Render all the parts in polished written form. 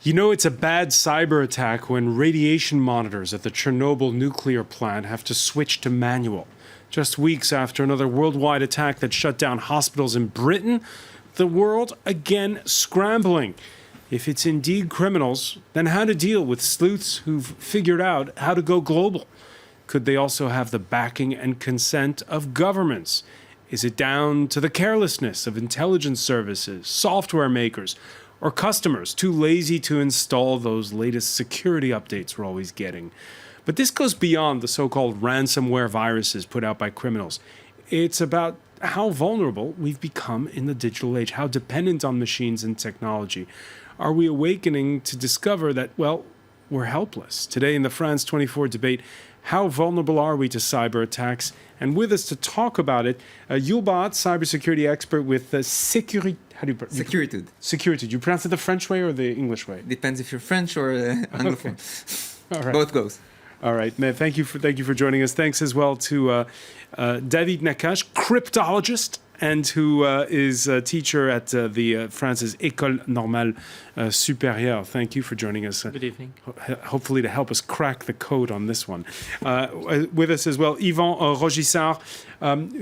You know it's a bad cyber attack when radiation monitors at the Chernobyl nuclear plant have to switch to manual. Just weeks after another worldwide attack that shut down hospitals in Britain, the world again scrambling. If it's indeed criminals, then how to deal with sleuths who've figured out how to go global? Could they also have the backing and consent of governments? Is it down to the carelessness of intelligence services, software makers, or customers too lazy to install those latest security updates we're always getting? But this goes beyond the so-called ransomware viruses put out by criminals. It's about how vulnerable we've become in the digital age, how dependent on machines and technology. Are we awakening to discover that, well, we're helpless? Today in the France 24 debate, how vulnerable are we to cyber attacks? And with us to talk about it, Yulbat, cybersecurity expert with Securitude. Securitude. You pronounce it the French way or the English way? Depends if you're French or Anglophone. Okay. All right. Both goes. All right, man. Thank you for joining us. Thanks as well to David Nakache, cryptologist, and who is a teacher at the France's École Normale Supérieure. Thank you for joining us. Good evening. Hopefully to help us crack the code on this one. With us as well, Yvan Rogissard,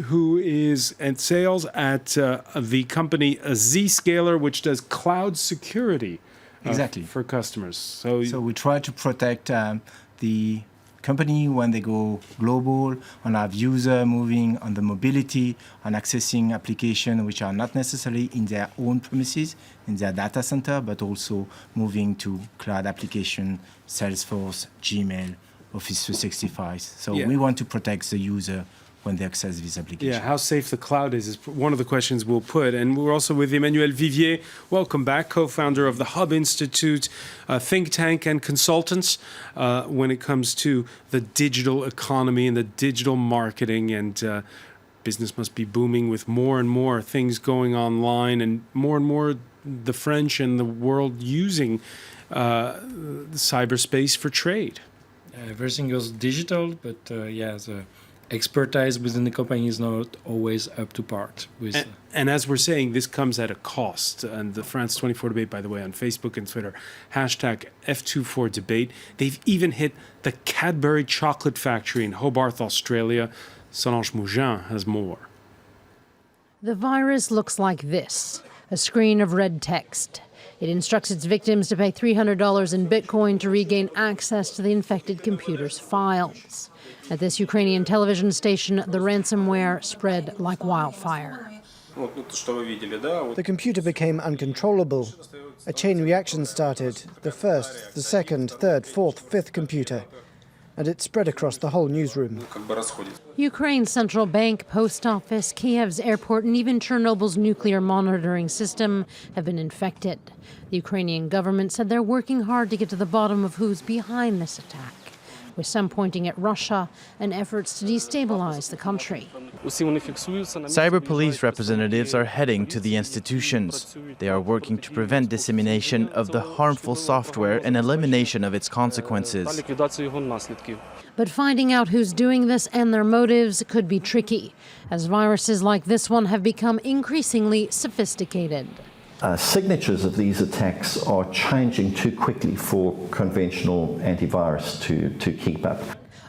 who is in sales at the company Zscaler, which does cloud security exactly for customers. So we try to protect the company when they go global, and have user moving on the mobility and accessing applications which are not necessarily in their own premises, in their data center, but also moving to cloud application, Salesforce, Gmail, Office 365. So we want to protect the user when they access these applications. Yeah, how safe the cloud is one of the questions we'll put. And we're also with Emmanuel Vivier. Welcome back, co-founder of the Hub Institute, think tank and consultants when it comes to the digital economy and the digital marketing. And business must be booming with more and more things going online and more the French and the world using cyberspace for trade. Everything goes digital, but the expertise within the company is not always up to par. And as we're saying, this comes at a cost. And the France 24 debate, by the way, on Facebook and Twitter, hashtag F24 debate. They've even hit the Cadbury chocolate factory in Hobart, Australia. Solange Mougin has more. The virus looks like this, a screen of red text. It instructs its victims to pay $300 in Bitcoin to regain access to the infected computer's files. At this Ukrainian television station, the ransomware spread like wildfire. The computer became uncontrollable. A chain reaction started, the first, the second, third, fourth, fifth computer, and it spread across the whole newsroom. Ukraine's central bank, post office, Kiev's airport, and even Chernobyl's nuclear monitoring system have been infected. The Ukrainian government said they're working hard to get to the bottom of who's behind this attack, with some pointing at Russia and efforts to destabilize the country. Cyber police representatives are heading to the institutions. They are working to prevent dissemination of the harmful software and elimination of its consequences. But finding out who's doing this and their motives could be tricky, as viruses like this one have become increasingly sophisticated. Signatures of these attacks are changing too quickly for conventional antivirus to keep up.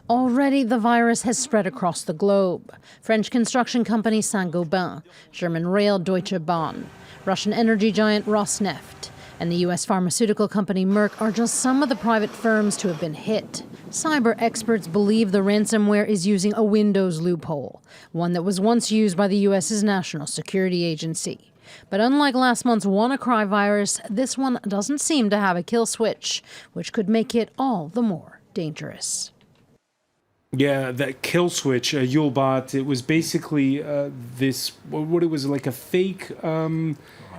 Already, the virus has spread across the globe. French construction company Saint-Gobain, German rail Deutsche Bahn, Russian energy giant Rosneft, and the U.S. pharmaceutical company Merck are just some of the private firms to have been hit. Cyber experts believe the ransomware is using a Windows loophole, one that was once used by the U.S.'s National Security Agency. But unlike last month's Wannacry virus, this one doesn't seem to have a kill switch, which could make it all the more dangerous. Yeah, that kill switch, Yulbat, it was basically what it was like a fake...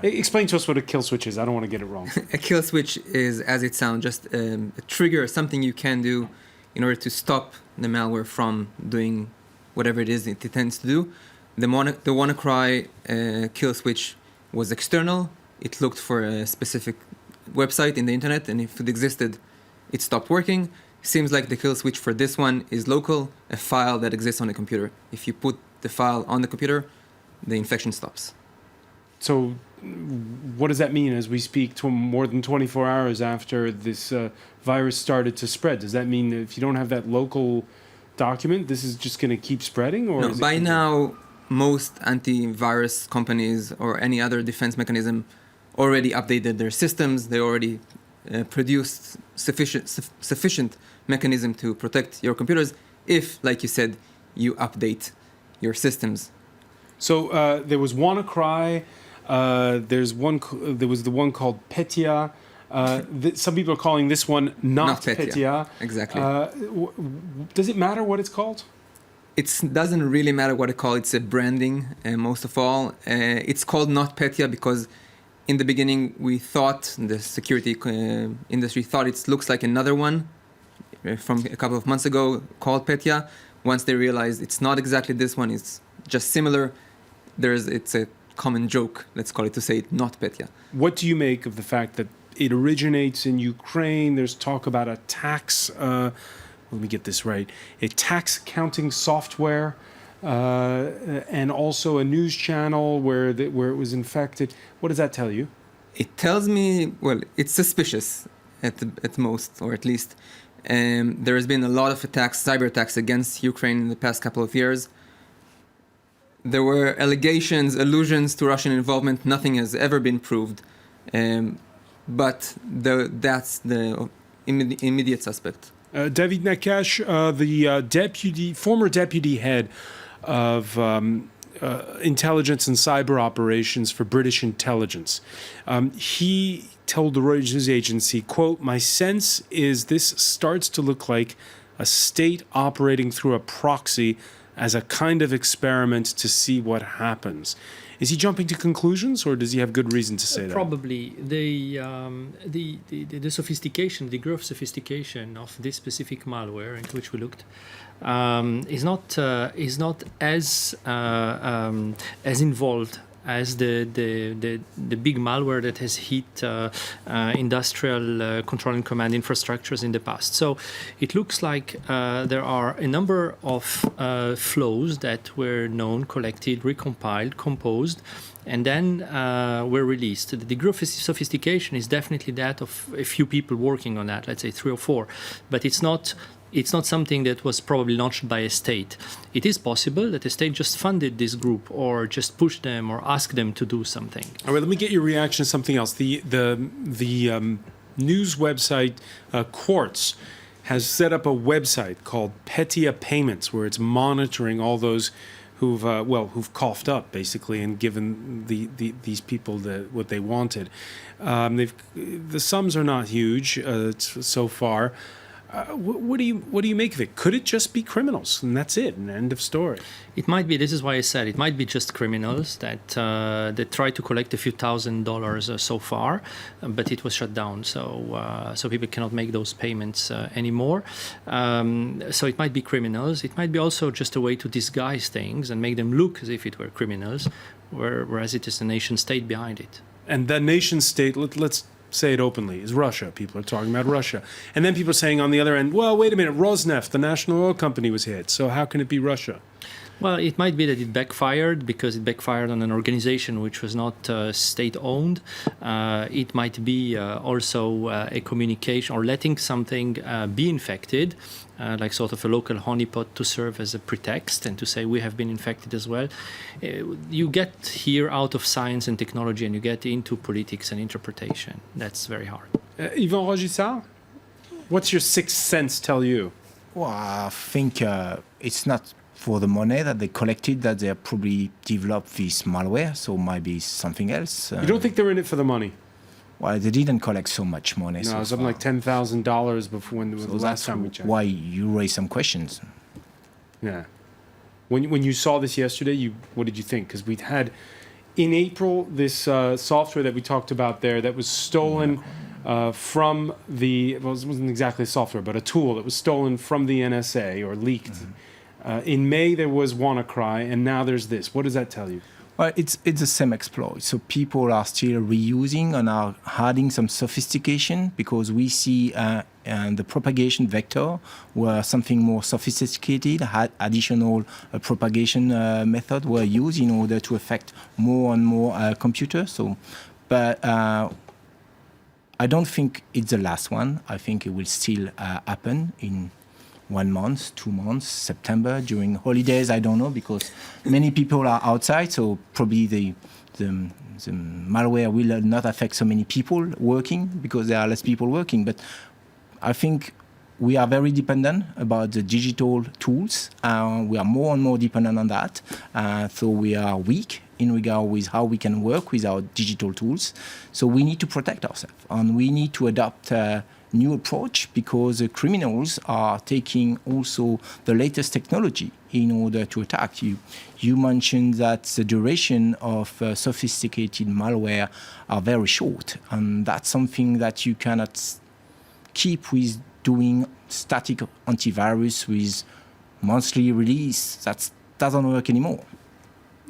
explain to us what a kill switch is. I don't want to get it wrong. A kill switch is, as it sounds, just a trigger, something you can do in order to stop the malware from doing whatever it is it intends to do. The Wannacry kill switch was external. It looked for a specific website in the internet, and if it existed, it stopped working. Seems like the kill switch for this one is local, a file that exists on the computer. If you put the file on the computer, the infection stops. So what does that mean as we speak to more than 24 hours after this virus started to spread? Does that mean that if you don't have that local document, this is just going to keep spreading? Or No, by now, most antivirus companies or any other defense mechanism already updated their systems. They already produced sufficient mechanism to protect your computers if, like you said, you update your systems. So there was Wannacry. There was the one called Petya. Some people are calling this one not Petya. Exactly. Does it matter what it's called? It doesn't really matter what it's called. It's a branding, most of all. It's called not Petya because in the beginning we thought, the security industry thought it looks like another one from a couple of months ago called Petya. Once they realized it's not exactly this one, it's just similar, it's a common joke, let's call it, to say it not Petya. What do you make of the fact that it originates in Ukraine? There's talk about a tax, let me get this right, a tax counting software, and also a news channel where it was infected. What does that tell you? It tells me, well, it's suspicious at most, or at least. There has been a lot of attacks, cyber attacks against Ukraine in the past couple of years. There were allegations, allusions to Russian involvement. Nothing has ever been proved. But that's the immediate suspect. David Nakash, the former deputy head of intelligence and cyber operations for British intelligence, he told the Reuters news agency, quote, "My sense is this starts to look like a state operating through a proxy as a kind of experiment to see what happens." Is he jumping to conclusions, or does he have good reason to say that? Probably. The sophistication, the degree of sophistication of this specific malware into which we looked is not as involved as the big malware that has hit industrial control and command infrastructures in the past. So it looks like there are a number of flows that were known, collected, recompiled, composed, and then were released. The degree of sophistication is definitely that of a few people working on that, let's say 3 or 4, but it's not something that was probably launched by a state. It is possible that a state just funded this group or just pushed them or asked them to do something. All right, let me get your reaction to something else. The news website Quartz has set up a website called Petya Payments, where it's monitoring all those who've coughed up basically and given these people what they wanted. The sums are not huge so far. What do you make of it? Could it just be criminals and that's it, an end of story? It might be. This is why I said it might be just criminals that try to collect a few $1,000s so far, but it was shut down. So people cannot make those payments anymore. So it might be criminals. It might be also just a way to disguise things and make them look as if it were criminals, whereas it is a nation state behind it. And that nation state, let's say it openly, is Russia. People are talking about Russia. And then people are saying on the other end, well, wait a minute, Rosneft, the national oil company, was hit. So how can it be Russia? Well, it might be that it backfired because it backfired on an organization which was not state-owned. It might be also a communication or letting something be infected, like sort of a local honeypot to serve as a pretext and to say we have been infected as well. You get here out of science and technology and you get into politics and interpretation. That's very hard. Yvan Rogissard, what's your sixth sense tell you? Well, I think it's not for the money that they collected that they probably developed this malware, so maybe something else. You don't think they're in it for the money? Well, they didn't collect so much money. No, so it was something like $10,000 before the last time we checked. Why you raise some questions. Yeah. When you saw this yesterday, what did you think? Because we'd had in April this software that we talked about there that was stolen from it wasn't exactly software, but a tool that was stolen from the NSA or leaked. In May there was Wannacry, and now there's this. What does that tell you? Well, it's the same exploit. So people are still reusing and are adding some sophistication because we see the propagation vector where something more sophisticated, had additional propagation method were used in order to affect more and more computers. So, but I don't think it's the last one. I think it will still happen in 1 month, 2 months, September, during holidays, I don't know, because many people are outside, so probably the malware will not affect so many people working because there are less people working. But I think we are very dependent about the digital tools. We are more and more dependent on that. So we are weak in regard with how we can work with our digital tools. So we need to protect ourselves, and we need to adopt new approach because the criminals are taking also the latest technology in order to attack you. You mentioned that the duration of sophisticated malware are very short, and that's something that you cannot keep with doing static antivirus with monthly release. That doesn't work anymore.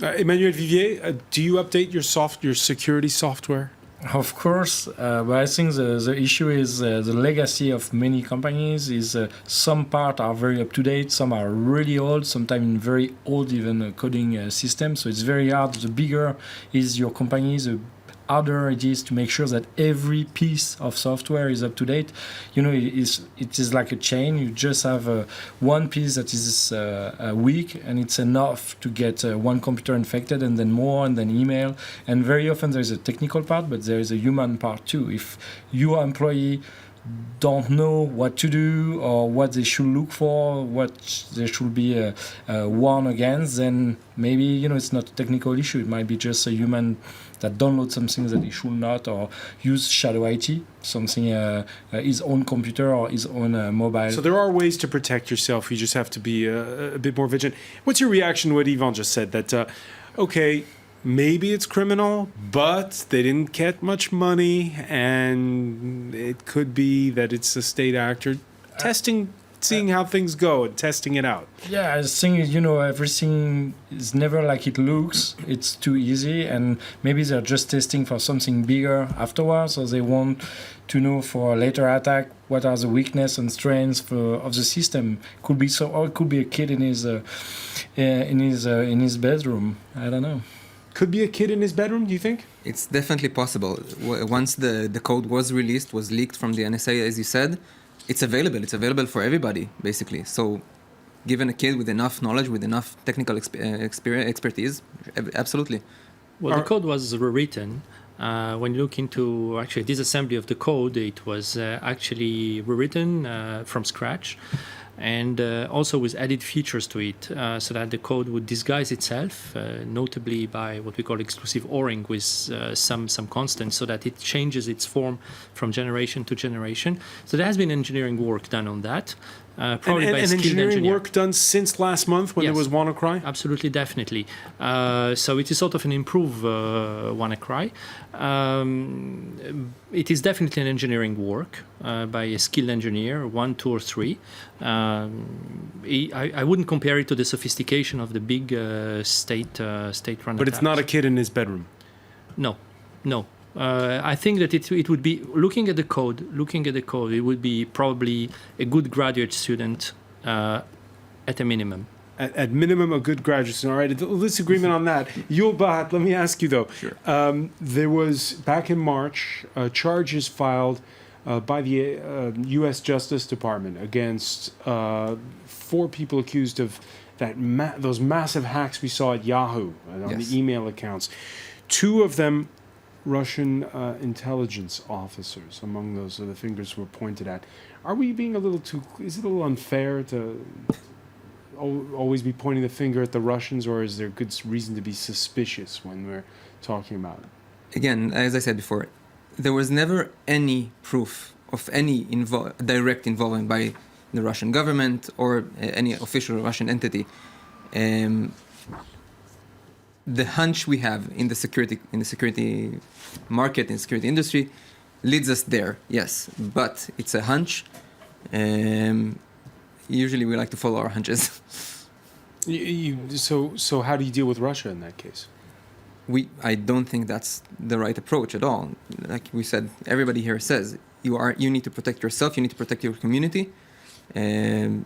Emmanuel Vivier, do you update your security software? Of course, but I think the issue is the legacy of many companies is some part are very up to date, some are really old, sometimes very old even coding systems. So it's very hard. The bigger is your company, the harder it is to make sure that every piece of software is up to date. You know, it is like a chain. You just have one piece that is weak, and it's enough to get one computer infected, and then more, and then email. And very often there is a technical part, but there is a human part too. If your employee don't know what to do or what they should look for, what they should be warned against, then maybe, you know, it's not a technical issue. It might be just a human that download something that he should not, or use shadow IT, something his own computer or his own mobile. So there are ways to protect yourself. You just have to be a bit more vigilant. What's your reaction to what Yvan just said? That, okay, maybe it's criminal, but they didn't get much money, and it could be that it's a state actor testing, seeing how things go and testing it out. Yeah, I think, you know, everything is never like it looks. It's too easy, and maybe they're just testing for something bigger afterwards, so they want to know for a later attack what are the weakness and strengths of the system. Could be so, or it could be a kid in his bedroom. I don't know. Could be a kid in his bedroom, do you think? It's definitely possible. Once the code was released, was leaked from the NSA, as you said, it's available. It's available for everybody, basically. So given a kid with enough knowledge, with enough technical expertise, absolutely. Well, the code was rewritten. When you look into actually disassembly of the code, it was actually rewritten from scratch, and also with added features to it, so that the code would disguise itself, notably by what we call exclusive ORing with some constants, so that it changes its form from generation to generation. So there has been engineering work done on that. Probably by a skilled engineering engineer. work done since last month when there was Wannacry? Absolutely, definitely. So it is sort of an improved Wannacry. It is definitely an engineering work by a skilled engineer, 1, 2, or 3. I wouldn't compare it to the sophistication of the big state-run But it's not a kid in his bedroom? No. I think that it would be, looking at the code, it would be probably a good graduate student at a minimum. At minimum, a good graduate student. All right, a disagreement on that. Yul Bahat, let me ask you though. Sure. There was, back in March, charges filed by the U.S. Justice Department against 4 people accused of those massive hacks we saw at Yahoo on the email accounts. 2 of them Russian intelligence officers. Among those, the fingers were pointed at. Are we being is it a little unfair to always be pointing the finger at the Russians, or is there good reason to be suspicious when we're talking about it? Again, as I said before, there was never any proof of any direct involvement by the Russian government or any official Russian entity. The hunch we have in the security market, in the security industry, leads us there, yes. But it's a hunch. Usually we like to follow our hunches. So how do you deal with Russia in that case? I don't think that's the right approach at all. Like we said, everybody here says you need to protect yourself, you need to protect your community, and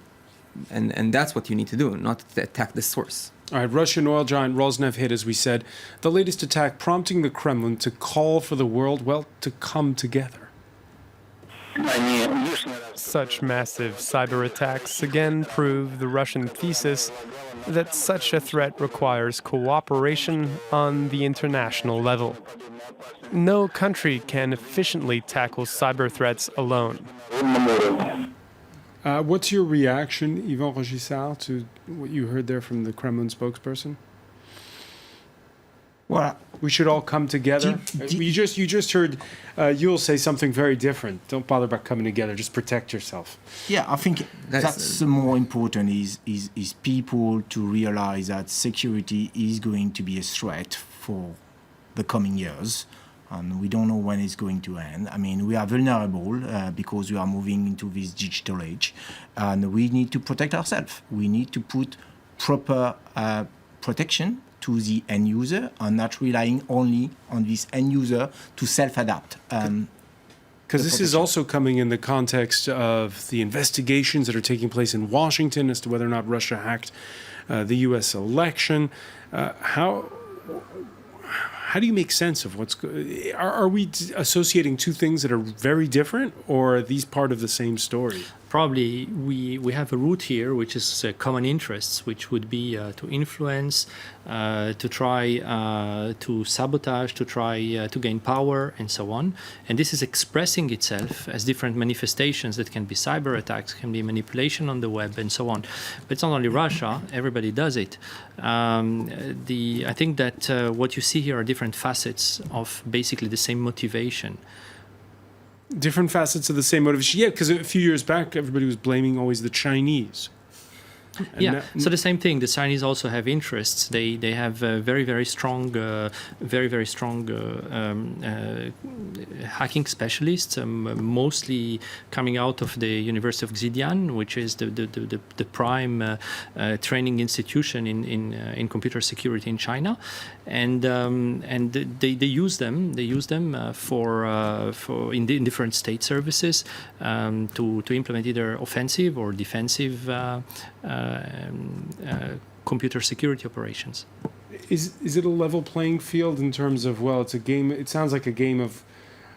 that's what you need to do, not to attack the source. All right, Russian oil giant Rosneft hit, as we said, the latest attack prompting the Kremlin to call for the world, well, to come together. Such massive cyber attacks again prove the Russian thesis that such a threat requires cooperation on the international level. No country can efficiently tackle cyber threats alone. What's your reaction, Yvan Rogissard, to what you heard there from the Kremlin spokesperson? Well, we should all come together. You just heard Yul say something very different. Don't bother about coming together. Just protect yourself. Yeah, I think that's more important is people to realize that security is going to be a threat for the coming years. And we don't know when it's going to end. I mean, we are vulnerable because we are moving into this digital age, and we need to protect ourselves. We need to put proper protection to the end user and not relying only on this end user to self-adapt. Because this is also coming in the context of the investigations that are taking place in Washington as to whether or not Russia hacked the U.S. election. How do you make sense of what's are we associating two things that are very different, or are these part of the same story? Probably we have a root here, which is common interests, which would be to influence, to try to sabotage, to try to gain power, and so on. And this is expressing itself as different manifestations that can be cyber attacks, can be manipulation on the web, and so on. But it's not only Russia; everybody does it. I think that what you see here are different facets of basically the same motivation. Different facets of the same motivation. Yeah, because a few years back, everybody was blaming always the Chinese. And so the same thing. The Chinese also have interests. They have very strong hacking specialists, mostly coming out of the University of Xidian, which is the prime training institution in computer security in China, and they use them. They use them for in different state services to implement either offensive or defensive. Computer security operations. Is it a level playing field in terms of, well, it's a game? It sounds like a game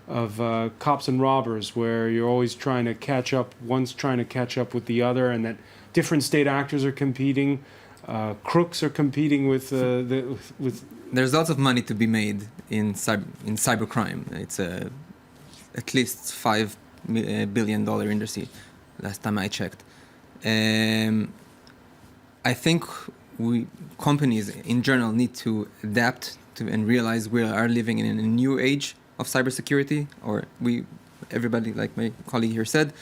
of cops and robbers, where you're always trying to catch up. One's trying to catch up with the other, and that different state actors are competing. Crooks are competing with. There's lots of money to be made in cybercrime. It's at least $5 billion industry. Last time I checked. I think companies in general need to adapt to and realize we are living in a new age of cybersecurity. Or everybody, like my colleague here said,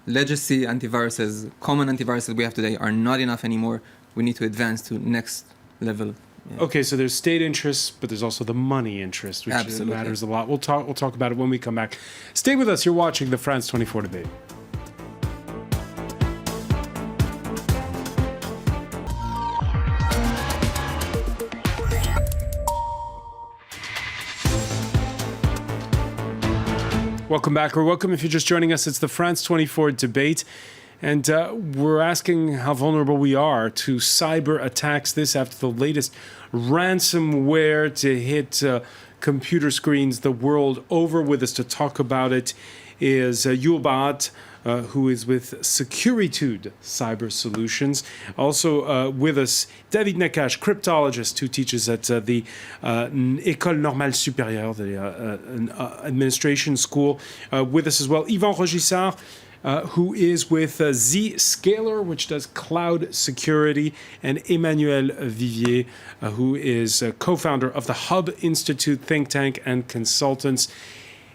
legacy antiviruses, common antiviruses we have today are not enough anymore. We need to advance to next level. Yeah. Okay, so there's state interests, but there's also the money interest, which matters a lot. We'll talk about it when we come back. Stay with us. You're watching the France 24 debate. Welcome back, or welcome if you're just joining us. It's the France 24 debate, and we're asking how vulnerable we are to cyber attacks. This after the latest ransomware to hit computer screens the world over. With us to talk about it is Yul Baat, who is with Securitude Cyber Solutions. Also with us, David Nakache, cryptologist who teaches at the École Normale Supérieure, the administration school. With us as well, Yvan Rogissard, who is with Zscaler, which does cloud security, and Emmanuel Vivier, who is co-founder of the Hub Institute think tank and consultants.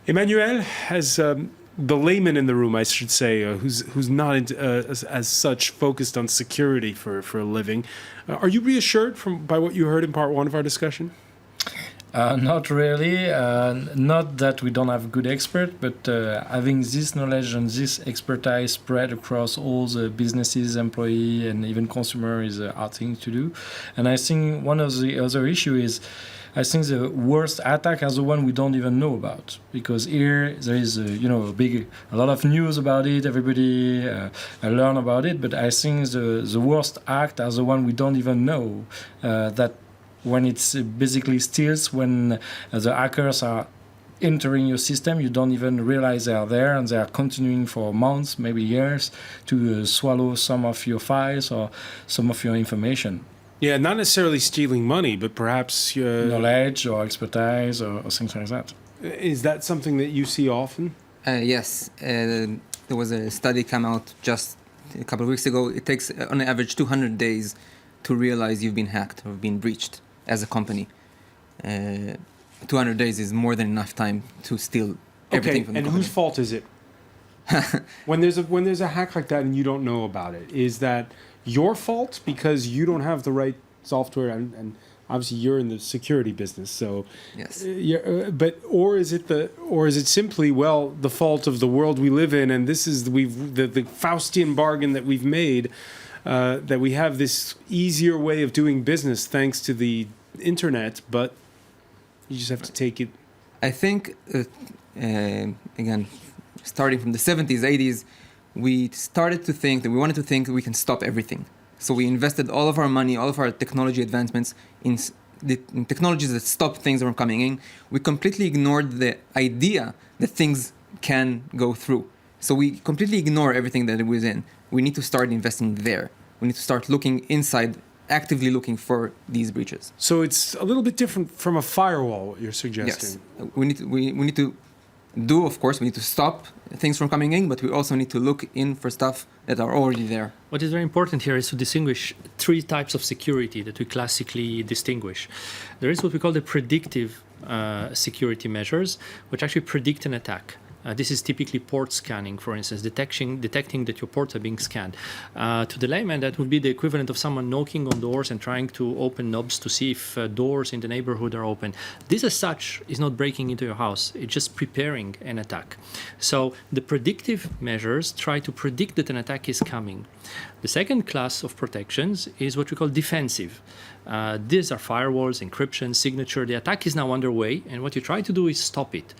Emmanuel has the layman in the room, I should say, who's not as such focused on security for a living. Are you reassured by what you heard in part one of our discussion? Not really. Not that we don't have good experts, but having this knowledge and this expertise spread across all the businesses, employees, and even consumer is a hard thing to do. And I think one of the other issues is, I think the worst attack is the one we don't even know about, because here there is a lot of news about it. Everybody learn about it, but I think the worst act is the one we don't even know that. When it's basically steals, when the hackers are entering your system, you don't even realize they are there, and they are continuing for months, maybe years, to swallow some of your files or some of your information. Yeah, not necessarily stealing money, but perhaps knowledge or expertise or things like that. Is that something that you see often? Yes. There was a study come out just a couple of weeks ago. It takes, on average, 200 days to realize you've been hacked or been breached as a company. 200 days is more than enough time to steal everything from the company. And whose fault is it? when there's a hack like that and you don't know about it, is that your fault because you don't have the right software, and obviously you're in the security business, so yes. Or is it simply the fault of the world we live in, and this is the Faustian bargain that we've made, that we have this easier way of doing business thanks to the internet, but you just have to take it. I think, again, starting from the 70s, 80s, we started to think that we wanted to think we can stop everything. So we invested all of our money, all of our technology advancements in technologies that stop things from coming in. We completely ignored the idea that things can go through. So we completely ignore everything that it was in. We need to start investing there. We need to start looking inside, actively looking for these breaches. So it's a little bit different from a firewall, what you're suggesting. Yes. We need to do, of course, we need to stop things from coming in, but we also need to look in for stuff that are already there. What is very important here is to distinguish three types of security that we classically distinguish. There is what we call the predictive security measures, which actually predict an attack. This is typically port scanning, for instance, detecting that your ports are being scanned. To the layman, that would be the equivalent of someone knocking on doors and trying to open knobs to see if doors in the neighborhood are open. This as such is not breaking into your house. It's just preparing an attack. So the predictive measures try to predict that an attack is coming. The second class of protections is what we call defensive. These are firewalls, encryption, signature. The attack is now underway, and what you try to do is stop it.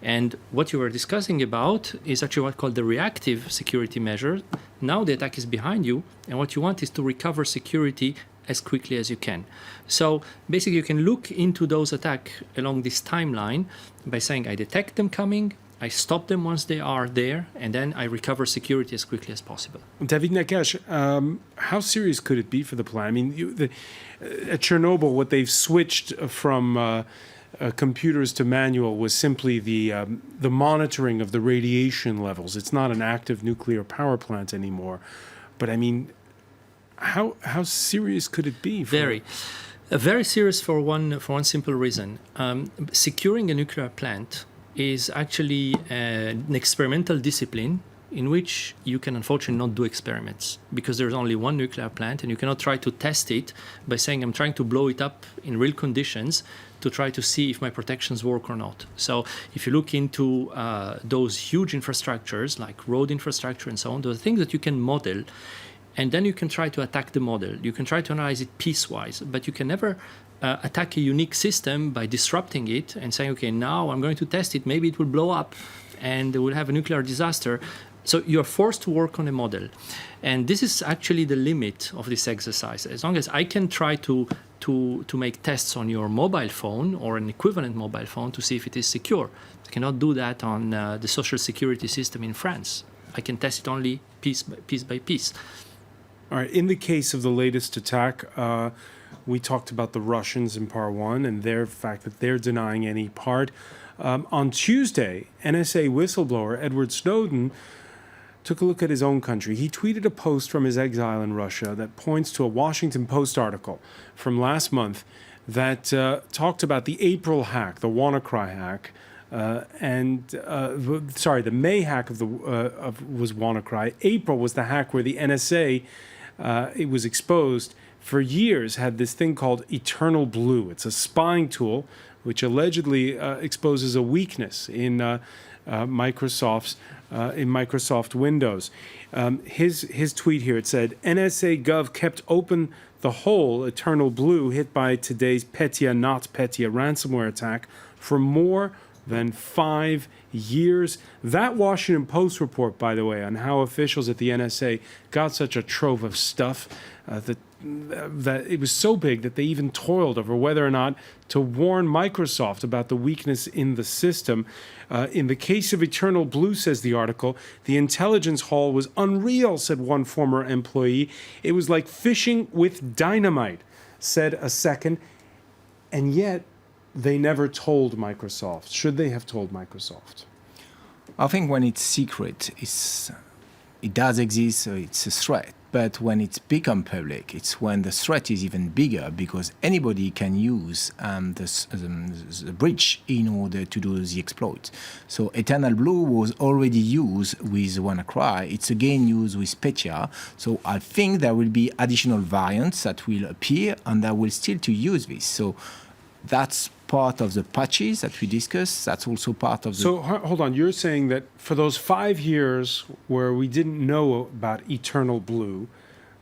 And what you were discussing about is actually what's called the reactive security measure. Now the attack is behind you, and what you want is to recover security as quickly as you can. So basically you can look into those attacks along this timeline by saying, I detect them coming, I stop them once they are there, and then I recover security as quickly as possible. David Nakash, how serious could it be for the plan? I mean, at Chernobyl, what they've switched from computers to manual was simply the monitoring of the radiation levels. It's not an active nuclear power plant anymore. But I mean, how serious could it be? Very serious for one simple reason. Securing a nuclear plant is actually an experimental discipline in which you can unfortunately not do experiments because there's only one nuclear plant, and you cannot try to test it by saying I'm trying to blow it up in real conditions to try to see if my protections work or not. So if you look into those huge infrastructures like road infrastructure and so on, those are things that you can model, and then you can try to attack the model. You can try to analyze it piecewise, but you can never attack a unique system by disrupting it and saying, okay, now I'm going to test it, maybe it will blow up and we'll have a nuclear disaster. So you're forced to work on a model. And this is actually the limit of this exercise. As long as I can try to make tests on your mobile phone or an equivalent mobile phone to see if it is secure, I cannot do that on the social security system in France. I can test it only piece by piece. All right. In the case of the latest attack, we talked about the Russians in part one and their fact that they're denying any part. On Tuesday, NSA whistleblower Edward Snowden took a look at his own country. He tweeted a post from his exile in Russia that points to a Washington Post article from last month that talked about the April hack, the Wannacry hack, the May hack was Wannacry. April was the hack where the NSA, it was exposed, for years had this thing called Eternal Blue. It's a spying tool which allegedly exposes a weakness in Microsoft Windows. His tweet here, it said, NSA Gov kept open the hole, Eternal Blue, hit by today's Petya ransomware attack for more than 5 years. That Washington Post report, by the way, on how officials at the NSA got such a trove of stuff that it was so big that they even toiled over whether or not to warn Microsoft about the weakness in the system. In the case of Eternal Blue, says the article, the intelligence haul was unreal, said one former employee. It was like fishing with dynamite, said a second. And yet, they never told Microsoft. Should they have told Microsoft? I think when it's secret, it does exist, so it's a threat. But when it's become public, it's when the threat is even bigger, because anybody can use the breach in order to do the exploit. So Eternal Blue was already used with Wannacry. It's again used with Petya. So I think there will be additional variants that will appear, and that will still to use this. So that's part of the patches that we discussed. That's also part of the... So hold on, you're saying that for those 5 years where we didn't know about Eternal Blue,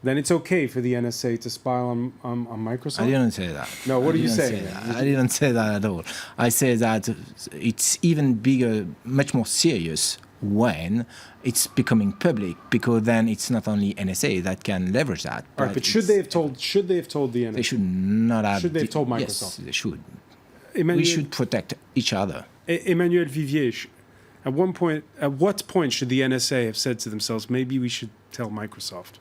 then it's okay for the NSA to spy on Microsoft? I didn't say that. No, what are you saying? I didn't say that at all. I say that it's even bigger, much more serious when it's becoming public, because then it's not only NSA that can leverage that. All right, but should they have told the NSA? They should not have... Should they have told Microsoft? Yes, they should. Emmanuel, we should protect each other. Emmanuel Vivier, at what point should the NSA have said to themselves, maybe we should tell Microsoft?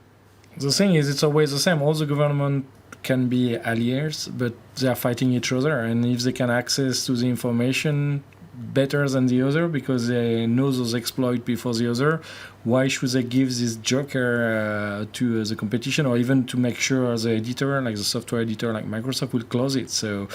The thing is, it's always the same. All the government can be allies, but they are fighting each other. And if they can access to the information better than the other because they know those exploits before the other, why should they give this joker to the competition, or even to make sure the editor, like the software editor like Microsoft, will close it? So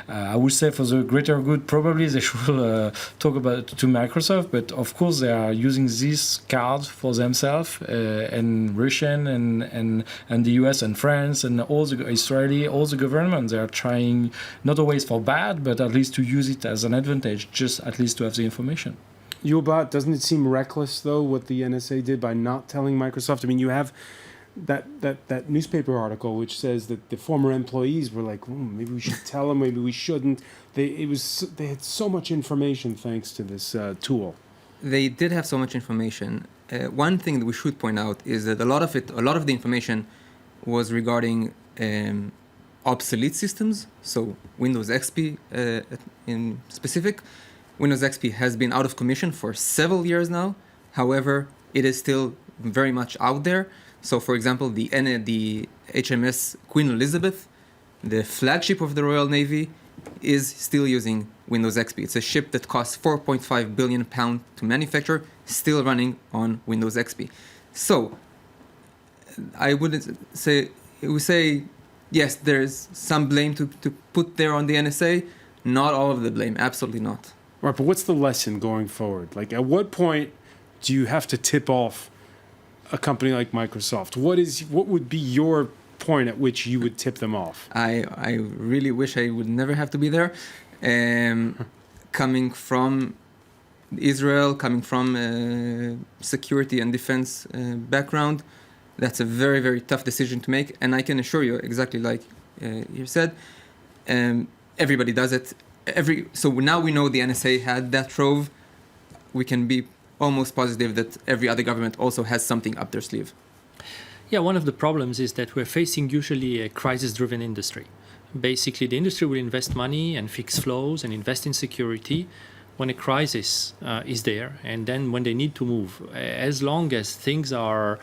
I would say for the greater good, probably they should talk about it to Microsoft, but of course they are using this card for themselves, and Russian and the US and France and all the Israeli, all the governments, they are trying, not always for bad, but at least to use it as an advantage, just at least to have the information. Yulbat, doesn't it seem reckless, though, what the NSA did by not telling Microsoft? I mean, you have that newspaper article which says that the former employees were like, maybe we should tell them, maybe we shouldn't. They had so much information thanks to this tool. They did have so much information. One thing that we should point out is that a lot of the information was regarding obsolete systems, so Windows XP in specific. Windows XP has been out of commission for several years now. However, it is still very much out there. So, for example, the HMS Queen Elizabeth, the flagship of the Royal Navy, is still using Windows XP. It's a ship that costs £4.5 billion to manufacture, still running on Windows XP. So, I would say, yes, there's some blame to put there on the NSA. Not all of the blame, absolutely not. Right, but what's the lesson going forward? Like, at what point do you have to tip off a company like Microsoft? What would be your point at which you would tip them off? I really wish I would never have to be there. Coming from Israel, coming from security and defense background, that's a very, very tough decision to make. And I can assure you, exactly like you said, everybody does it. So now we know the NSA had that trove. We can be almost positive that every other government also has something up their sleeve. Yeah, one of the problems is that we're facing usually a crisis-driven industry. Basically, the industry will invest money and fix flows and invest in security when a crisis is there, and then when they need to move. As long as things are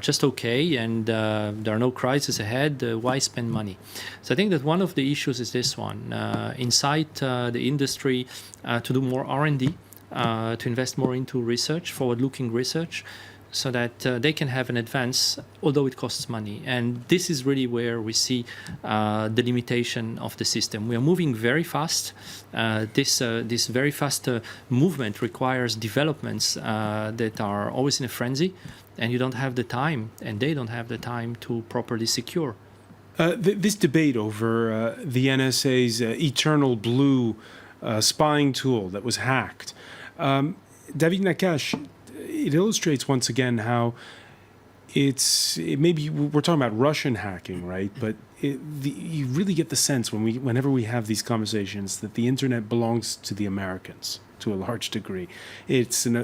just okay and there are no crises ahead, why spend money? So I think that one of the issues is this one. Incite the industry to do more R&D, to invest more into research, forward-looking research, so that they can have an advance, although it costs money. And this is really where we see the limitation of the system. We are moving very fast. This very fast movement requires developments that are always in a frenzy, and you don't have the time, and they don't have the time to properly secure. This debate over the NSA's Eternal Blue spying tool that was hacked, David Nakache, it illustrates once again how maybe we're talking about Russian hacking, right? But you really get the sense whenever we have these conversations that the internet belongs to the Americans to a large degree. It's an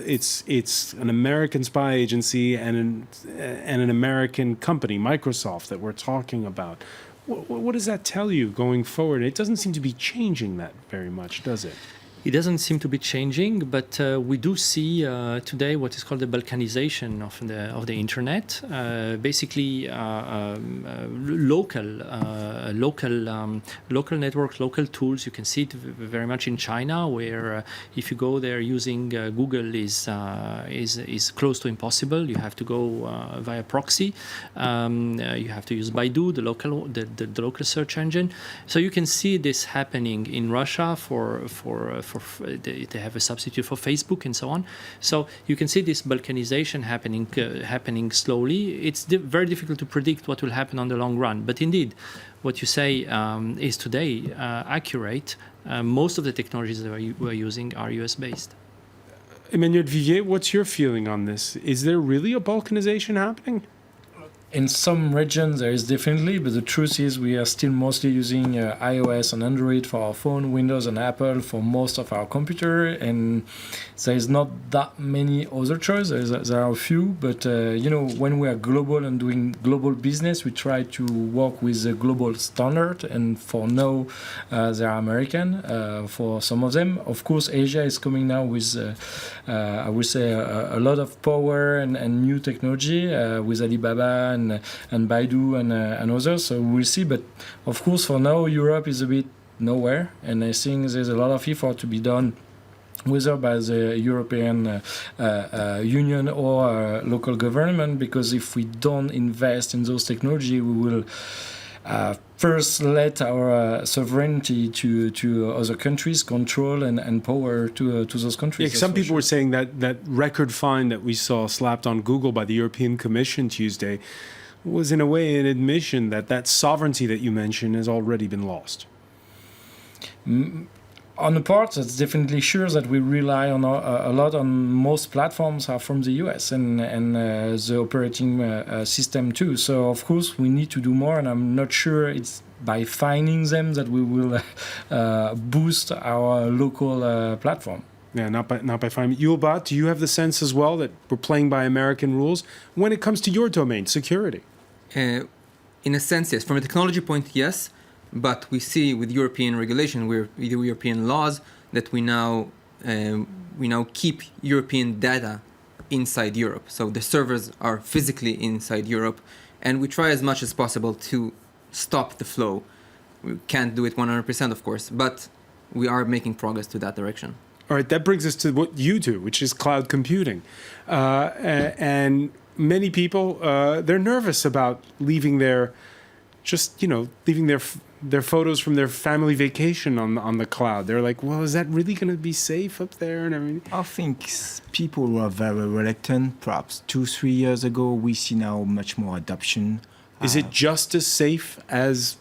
American spy agency and an American company, Microsoft, that we're talking about. What does that tell you going forward? It doesn't seem to be changing that very much, does it? It doesn't seem to be changing, but we do see today what is called the balkanization of the internet. Basically, local networks, local tools. You can see it very much in China, where if you go there using Google is close to impossible. You have to go via proxy. You have to use Baidu, the local search engine. So you can see this happening in Russia they have a substitute for Facebook and so on. So you can see this balkanization happening slowly. It's very difficult to predict what will happen on the long run. But indeed, what you say is today accurate. Most of the technologies that we're using are US-based. Emmanuel Vivier, what's your feeling on this? Is there really a balkanization happening? In some regions, there is definitely, but the truth is we are still mostly using iOS and Android for our phone, Windows and Apple for most of our computer, and there is not that many other choices. There are a few, but when we are global and doing global business, we try to work with a global standard, and for now, they are American for some of them. Of course, Asia is coming now with, I would say, a lot of power and new technology with Alibaba and Baidu and others, so we'll see. But of course, for now, Europe is a bit nowhere, and I think there's a lot of effort to be done, whether by the European Union or local government, because if we don't invest in those technology, we will first let our sovereignty to other countries control and power to those countries. Yeah, some people were saying that record fine that we saw slapped on Google by the European Commission Tuesday was in a way an admission that sovereignty that you mentioned has already been lost. On the part, that's definitely sure that we rely on a lot on most platforms are from the US and the operating system too. So of course we need to do more, and I'm not sure it's by finding them that we will boost our local platform. Yeah, not by finding. Yulba, do you have the sense as well that we're playing by American rules when it comes to your domain, security? In a sense, yes. From a technology point, yes. But we see with European regulation, with European laws, that we now keep European data inside Europe. So the servers are physically inside Europe, and we try as much as possible to stop the flow. We can't do it 100%, of course, but we are making progress to that direction. All right, that brings us to what you do, which is cloud computing. And many people, they're nervous about leaving their photos from their family vacation on the cloud. They're like, well, is that really going to be safe up there and everything? I think people were very reluctant. Perhaps 2-3 years ago, we see now much more adoption. Is it just as safe as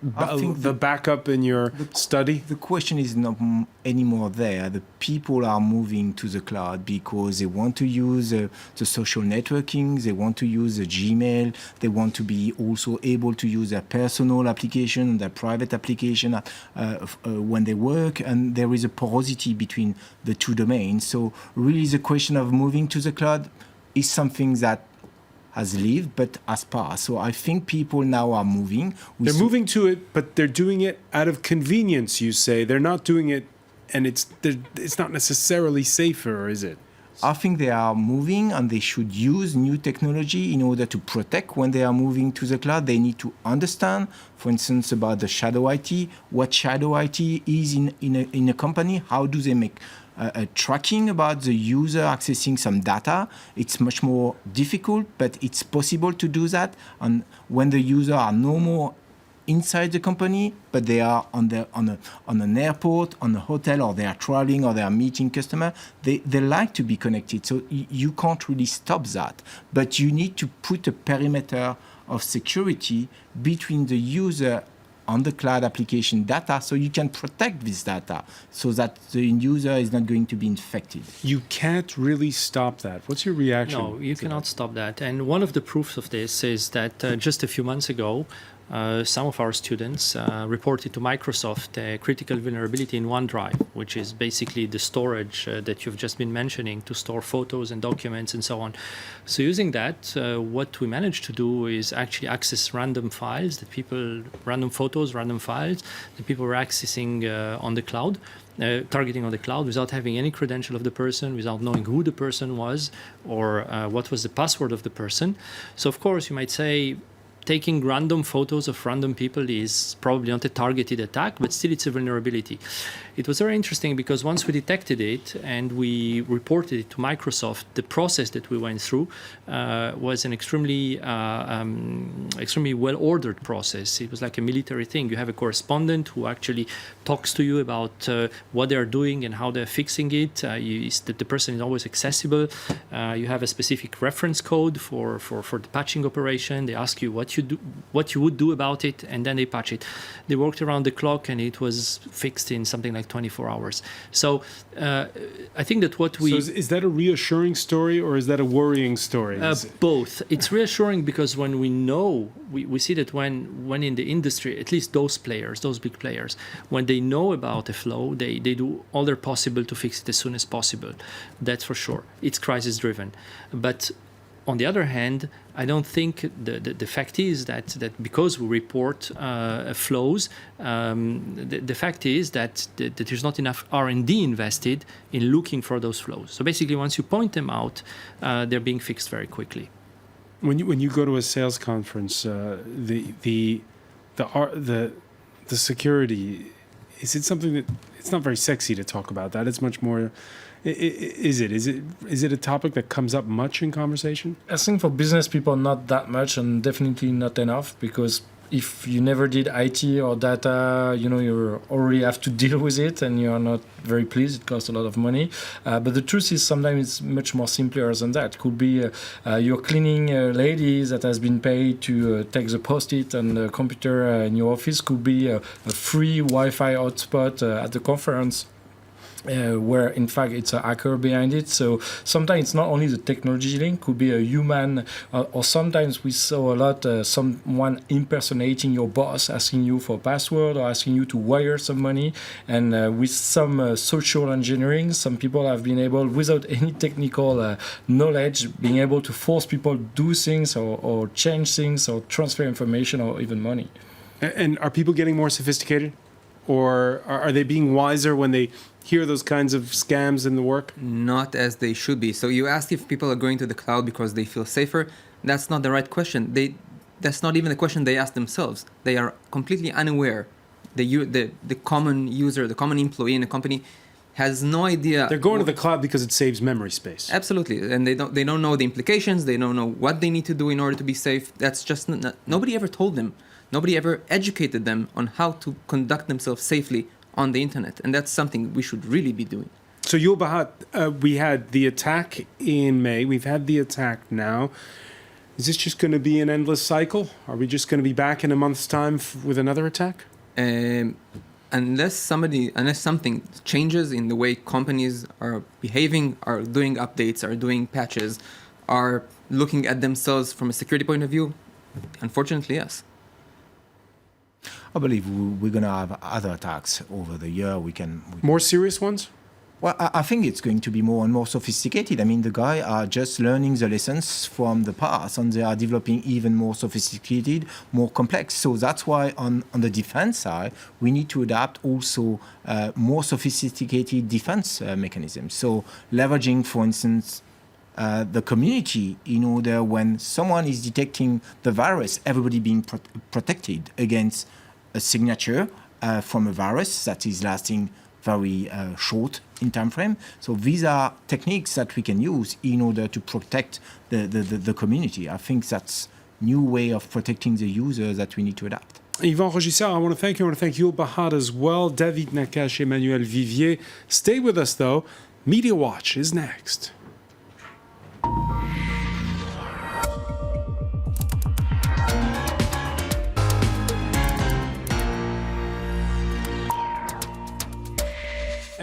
the backup in your study? The question is not anymore there. The people are moving to the cloud because they want to use the social networking, they want to use the Gmail, they want to be also able to use their personal application, their private application when they work, and there is a porosity between the two domains. So really the question of moving to the cloud is something that has lived but has passed. So I think people now are moving. They're moving to it, but they're doing it out of convenience, you say. They're not doing it, and it's not necessarily safer, is it? I think they are moving, and they should use new technology in order to protect when they are moving to the cloud. They need to understand, for instance, about the shadow IT, what shadow IT is in a company, how do they make tracking about the user accessing some data. It's much more difficult, but it's possible to do that. And when the user are no more inside the company, but they are on an airport, on a hotel, or they are traveling, or they are meeting customer, they like to be connected. So you can't really stop that, but you need to put a perimeter of security between the user on the cloud application data, so you can protect this data so that the end user is not going to be infected. You can't really stop that. What's your reaction? No, you cannot stop that. And one of the proofs of this is that just a few months ago, some of our students reported to Microsoft a critical vulnerability in OneDrive, which is basically the storage that you've just been mentioning to store photos and documents and so on. So using that, what we managed to do is actually access random files that people, random photos, random files that people were accessing on the cloud. Targeting on the cloud without having any credential of the person, without knowing who the person was or what was the password of the person. So of course you might say taking random photos of random people is probably not a targeted attack, but still it's a vulnerability. It was very interesting because once we detected it and we reported it to Microsoft, the process that we went through was an extremely well-ordered process. It was like a military thing. You have a correspondent who actually talks to you about what they're doing and how they're fixing it. The person is always accessible. You have a specific reference code for the patching operation. They ask you what you would do about it, and then they patch it. They worked around the clock, and it was fixed in something like 24 hours. So I think that what we... So is that a reassuring story or is that a worrying story? Both. It's reassuring because when we know, we see that when in the industry, at least those players, those big players, when they know about a flow, they do all their possible to fix it as soon as possible. That's for sure. It's crisis driven. But on the other hand, I don't think the fact is that because we report flows, the fact is that there's not enough R&D invested in looking for those flows. So basically, once you point them out, they're being fixed very quickly. When you go to a sales conference, the security, is it something that it's not very sexy to talk about that? It's much more. Is it a topic that comes up much in conversation? I think for business people, not that much, and definitely not enough, because if you never did IT or data, you already have to deal with it, and you are not very pleased. It costs a lot of money. But the truth is, sometimes it's much more simpler than that. It could be your cleaning lady that has been paid to take the post-it and the computer in your office. Could be a free Wi-Fi hotspot at the conference. Where in fact it's a hacker behind it. So sometimes it's not only the technology link, could be a human, or sometimes we saw a lot someone impersonating your boss, asking you for a password or asking you to wire some money. And with some social engineering, some people have been able, without any technical knowledge, being able to force people to do things or change things or transfer information or even money. And are people getting more sophisticated? Or are they being wiser when they hear those kinds of scams in the work? Not as they should be. So you asked if people are going to the cloud because they feel safer. That's not the right question. That's not even the question they ask themselves. They are completely unaware. The common user, the common employee in a company has no idea. They're going to the cloud because it saves memory space. Absolutely. And they don't know the implications. They don't know what they need to do in order to be safe. That's just nobody ever told them. Nobody ever educated them on how to conduct themselves safely on the internet. And that's something we should really be doing. So Yul Bahat, we had the attack in May. We've had the attack now. Is this just going to be an endless cycle? Are we just going to be back in a month's time with another attack? Unless something changes in the way companies are behaving, are doing updates, are doing patches, are looking at themselves from a security point of view, unfortunately, yes. I believe we're going to have other attacks over the year. More serious ones? Well, I think it's going to be more and more sophisticated. I mean, the guys are just learning the lessons from the past, and they are developing even more sophisticated, more complex. So that's why on the defense side, we need to adapt also more sophisticated defense mechanisms. So leveraging, for instance, the community in order when someone is detecting the virus, everybody being protected against a signature from a virus that is lasting very short in time frame. So these are techniques that we can use in order to protect the community. I think that's new way of protecting the user that we need to adapt. Yvan Rogissard, I want to thank you. I want to thank Yul Bahat as well. David Nakache, Emmanuel Vivier. Stay with us, though. Media Watch is next.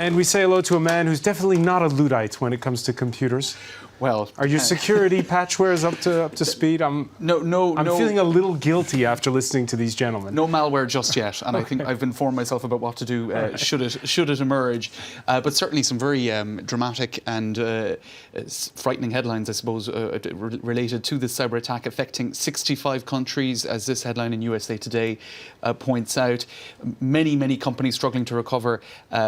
And we say hello to a man who's definitely not a Luddite when it comes to computers. Well, are your security patchwares up to speed? I'm feeling a little guilty after listening to these gentlemen. No malware just yet, and I think I've informed myself about what to do should it emerge. But certainly some very dramatic and frightening headlines, I suppose, related to this cyber attack affecting 65 countries, as this headline in USA Today points out. Many companies struggling to recover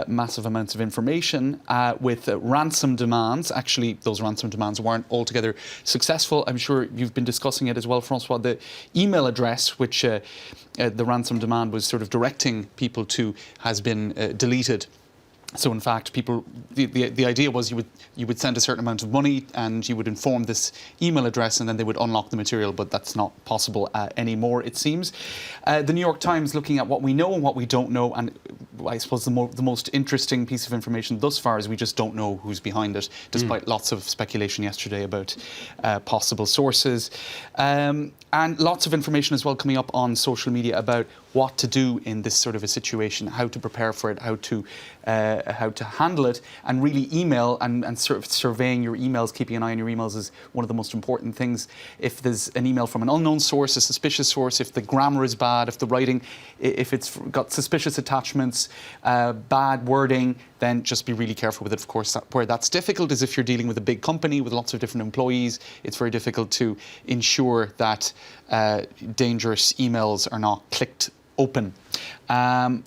massive amounts of information with ransom demands. Actually, those ransom demands weren't altogether successful. I'm sure you've been discussing it as well, François. The email address, which the ransom demand was sort of directing people to, has been deleted. So in fact, people, the idea was you would send a certain amount of money and you would inform this email address and then they would unlock the material, but that's not possible anymore, it seems. The New York Times looking at what we know and what we don't know, and I suppose the most interesting piece of information thus far is we just don't know who's behind it, despite lots of speculation yesterday about possible sources. And lots of information as well coming up on social media about what to do in this sort of a situation, how to prepare for it, how to handle it, and really email and sort of surveying your emails, keeping an eye on your emails is one of the most important things. If there's an email from an unknown source, a suspicious source, if the grammar is bad, if the writing, if it's got suspicious attachments, bad wording, then just be really careful with it. Of course, where that's difficult is if you're dealing with a big company with lots of different employees. It's very difficult to ensure that dangerous emails are not clicked open. A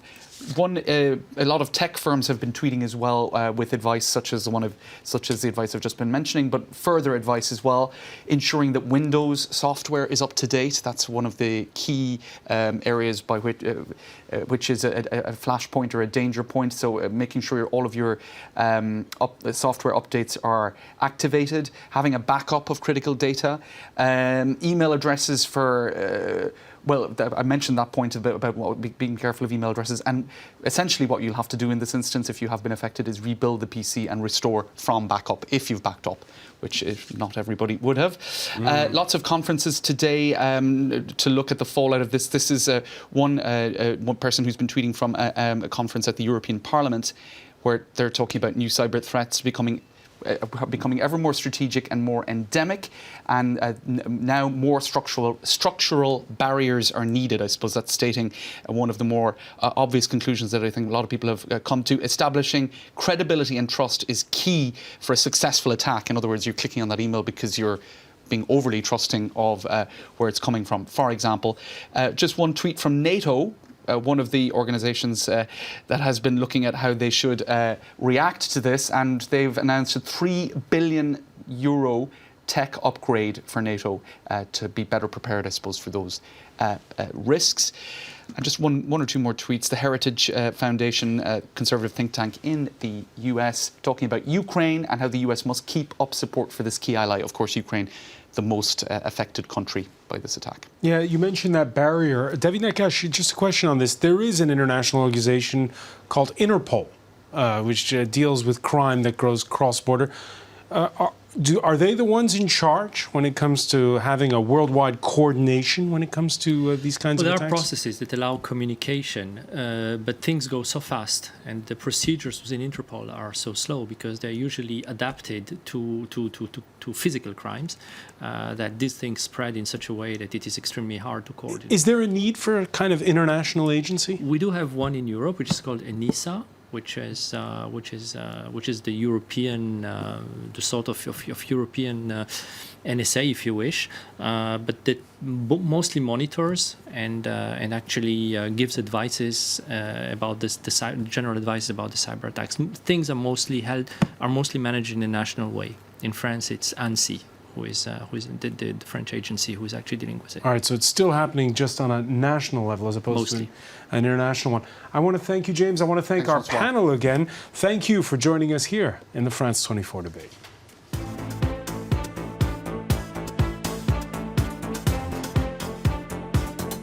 lot of tech firms have been tweeting as well with advice such as the advice I've just been mentioning, but further advice as well, ensuring that Windows software is up to date. That's one of the key areas by which is a flashpoint or a danger point. So making sure all of your software updates are activated, having a backup of critical data, email addresses for. Well, I mentioned that point about being careful of email addresses, and essentially what you'll have to do in this instance, if you have been affected, is rebuild the PC and restore from backup, if you've backed up, which not everybody would have. Lots of conferences today to look at the fallout of this. This is one person who's been tweeting from a conference at the European Parliament, where they're talking about new cyber threats becoming ever more strategic and more endemic, and now more structural barriers are needed. I suppose that's stating one of the more obvious conclusions that I think a lot of people have come to. Establishing credibility and trust is key for a successful attack. In other words, you're clicking on that email because you're being overly trusting of where it's coming from. For example, just one tweet from NATO, one of the organisations that has been looking at how they should react to this, and they've announced a €3 billion tech upgrade for NATO to be better prepared, I suppose, for those risks. And just one or two more tweets. The Heritage Foundation, conservative think tank in the US, talking about Ukraine and how the US must keep up support for this key ally. Of course, Ukraine, the most affected country by this attack. Yeah, you mentioned that barrier. David Nakash, just a question on this. There is an international organization called Interpol, which deals with crime that goes cross-border. Are they the ones in charge when it comes to having a worldwide coordination when it comes to these kinds of attacks? There are processes that allow communication, but things go so fast, and the procedures within Interpol are so slow because they're usually adapted to physical crimes, that these things spread in such a way that it is extremely hard to coordinate. Is there a need for a kind of international agency? We do have one in Europe, which is called ENISA, which is the European, the sort of European NSA, if you wish, but that mostly monitors and actually gives advices about this, general advice about the cyber attacks. Things are mostly managed in a national way. In France, it's ANSSI, who is the French agency who is actually dealing with it. All right, so it's still happening just on a national level as opposed to an international one. I want to thank you, James. I want to thank our panel again. Thank you for joining us here in the France 24 debate.